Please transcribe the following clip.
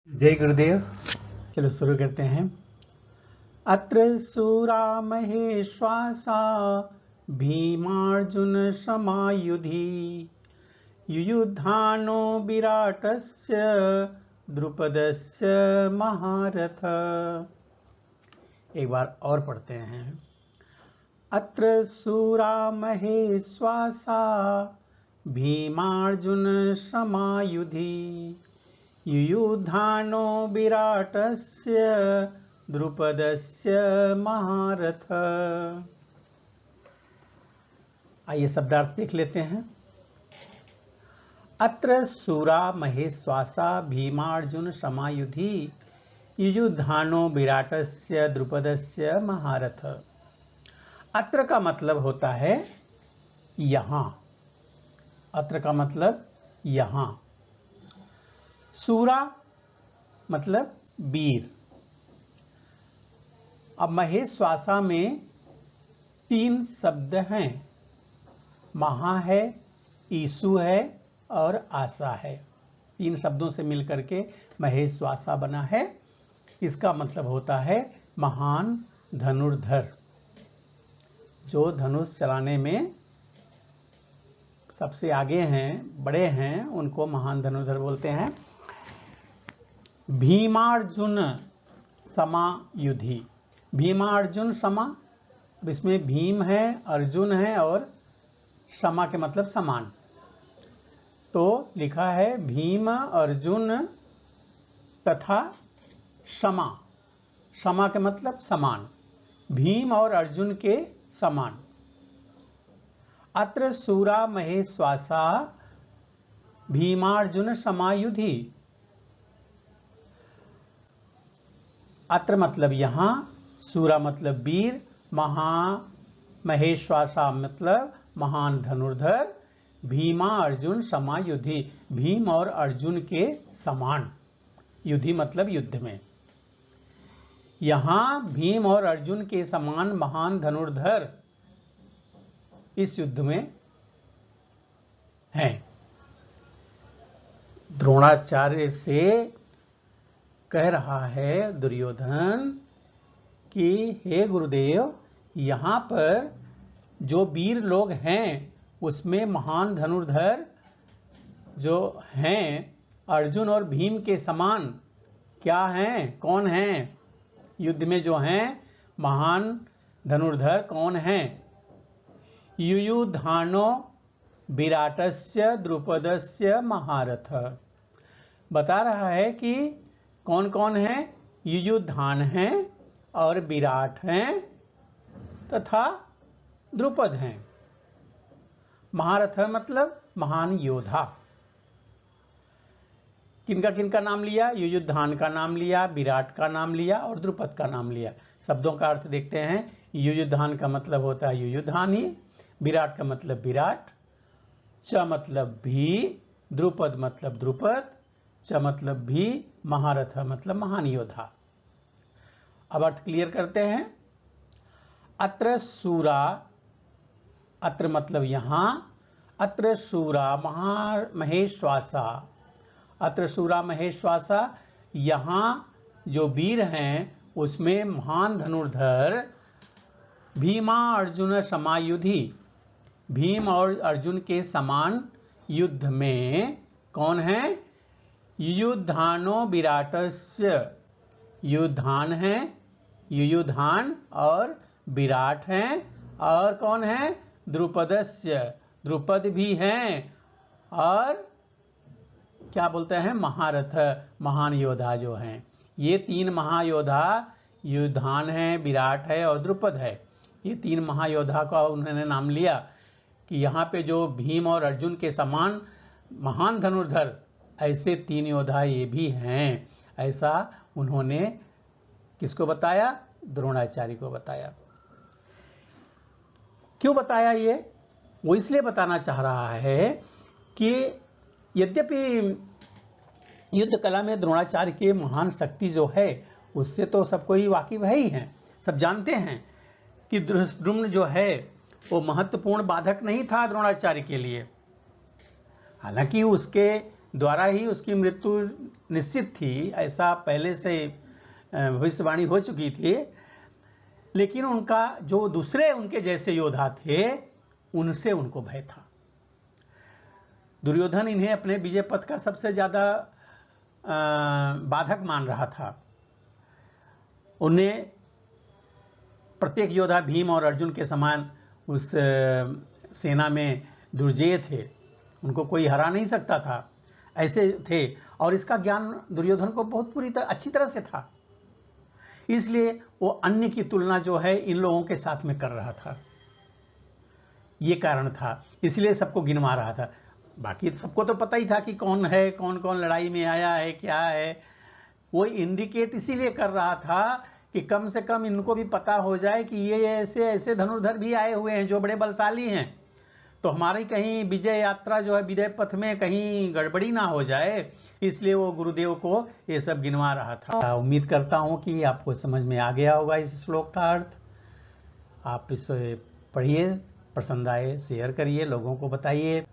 जय गुरुदेव। चलो शुरू करते हैं। अत्र सूरा महेश्वासा भीमार्जुन समायुधि युयुधानो विराटस्य द्रुपदस्य महारथ। एक बार और पढ़ते हैं। अत्र सूरा महेश्वासा भीमार्जुन समायुधि युयुधानो विराटस्य द्रुपदस्य महारथ। आइए शब्दार्थ देख लेते हैं। अत्र सूरा महेश्वासा भीमार्जुन समायुधि युयुधानो विराटस्य द्रुपदस्य महारथ। अत्र का मतलब होता है यहाँ। अत्र का मतलब यहाँ। सूरा मतलब वीर। अब महेश्वासा में 3 शब्द हैं। महा है, ईसु है और आशा है। 3 शब्दों से मिलकर के महेश्वासा बना है। इसका मतलब होता है महान धनुर्धर। जो धनुष चलाने में सबसे आगे हैं, बड़े हैं, उनको महान धनुर्धर बोलते हैं। भीमार्जुन समायुधि। भीमार्जुन समा, इसमें भीम है, अर्जुन है और समा के मतलब समान। तो लिखा है भीम अर्जुन तथा समा। समा के मतलब समान। भीम और अर्जुन के समान। अत्र सूरा महेश्वासा भीमार्जुन समायुधि। अत्र मतलब यहाँ, सूरा मतलब वीर, महेश्वासा मतलब महान धनुर्धर, भीमा अर्जुन समायुधि, भीम और अर्जुन के समान। युधि मतलब युद्ध में। यहाँ भीम और अर्जुन के समान महान धनुर्धर इस युद्ध में हैं। द्रोणाचार्य से कह रहा है दुर्योधन कि हे गुरुदेव, यहाँ पर जो वीर लोग हैं उसमें महान धनुर्धर जो हैं अर्जुन और भीम के समान क्या हैं, कौन हैं? युद्ध में जो हैं महान धनुर्धर कौन हैं? युयुधानो विराटस्य द्रुपदस्य महारथ। बता रहा है कि कौन कौन है? युयुधान हैं और विराट हैं तथा द्रुपद हैं। महारथ मतलब महान योद्धा। किनका किनका नाम लिया? युयुधान का नाम लिया, विराट का नाम लिया और द्रुपद का नाम लिया। शब्दों का अर्थ देखते हैं। युयुधान का मतलब होता है युयुधान ही, विराट का मतलब विराट, च मतलब भी, द्रुपद मतलब द्रुपद, च मतलब भी, महारथ मतलब महान योद्धा। अब अर्थ क्लियर करते हैं। अत्र सूरा, अत्र मतलब यहाँ, अत्र सूरा महेश्वासा। अत्र सूरा महेश्वासा, यहाँ जो वीर हैं उसमें महान धनुर्धर भीमा अर्जुन समायुधि, भीम और अर्जुन के समान युद्ध में कौन है? युयुधानो विराटस्य। युयुधान है, युयुधान और विराट हैं और कौन है? द्रुपदस्य, द्रुपद भी हैं और क्या बोलते हैं? महारथ, महान योद्धा जो हैं। ये 3 महायोद्धा युयुधान है, विराट है और द्रुपद है। ये 3 महायोद्धा का उन्होंने नाम लिया कि यहाँ पे जो भीम और अर्जुन के समान महान धनुर्धर ऐसे 3 योद्धा ये भी हैं। ऐसा उन्होंने किसको बताया? द्रोणाचार्य को बताया। क्यों बताया ये? वो इसलिए बताना चाह रहा है कि यद्यपि युद्ध कला में द्रोणाचार्य की महान शक्ति जो है उससे तो सबको ही वाकिफ है ही हैं। सब जानते हैं कि धृष्टद्युम्न जो है वो महत्वपूर्ण बाधक नहीं था द्रोणाचार्य के लिए। हालांकि उसके द्वारा ही उसकी मृत्यु निश्चित थी, ऐसा पहले से भविष्यवाणी हो चुकी थी, लेकिन उनका जो दूसरे उनके जैसे योद्धा थे उनसे उनको भय था। दुर्योधन इन्हें अपने विजय पथ का सबसे ज्यादा बाधक मान रहा था। उन्हें प्रत्येक योद्धा भीम और अर्जुन के समान उस सेना में दुर्जेय थे, उनको कोई हरा नहीं सकता था, ऐसे थे। और इसका ज्ञान दुर्योधन को बहुत अच्छी तरह से था, इसलिए वो अन्य की तुलना जो है इन लोगों के साथ में कर रहा था, ये कारण था, इसलिए सबको गिनवा रहा था। बाकी तो सबको तो पता ही था कि कौन है, कौन कौन लड़ाई में आया है, क्या है। वो इंडिकेट इसीलिए कर रहा था कि कम से कम इनको भी पता हो जाए कि ये ऐसे ऐसे धनुर्धर भी आए हुए हैं जो बड़े बलशाली हैं, तो हमारी कहीं विजय यात्रा जो है विजय पथ में कहीं गड़बड़ी ना हो जाए, इसलिए वो गुरुदेव को ये सब गिनवा रहा था। उम्मीद करता हूँ कि आपको समझ में आ गया होगा इस श्लोक का अर्थ। आप इसे पढ़िए, पसंद आए शेयर करिए, लोगों को बताइए।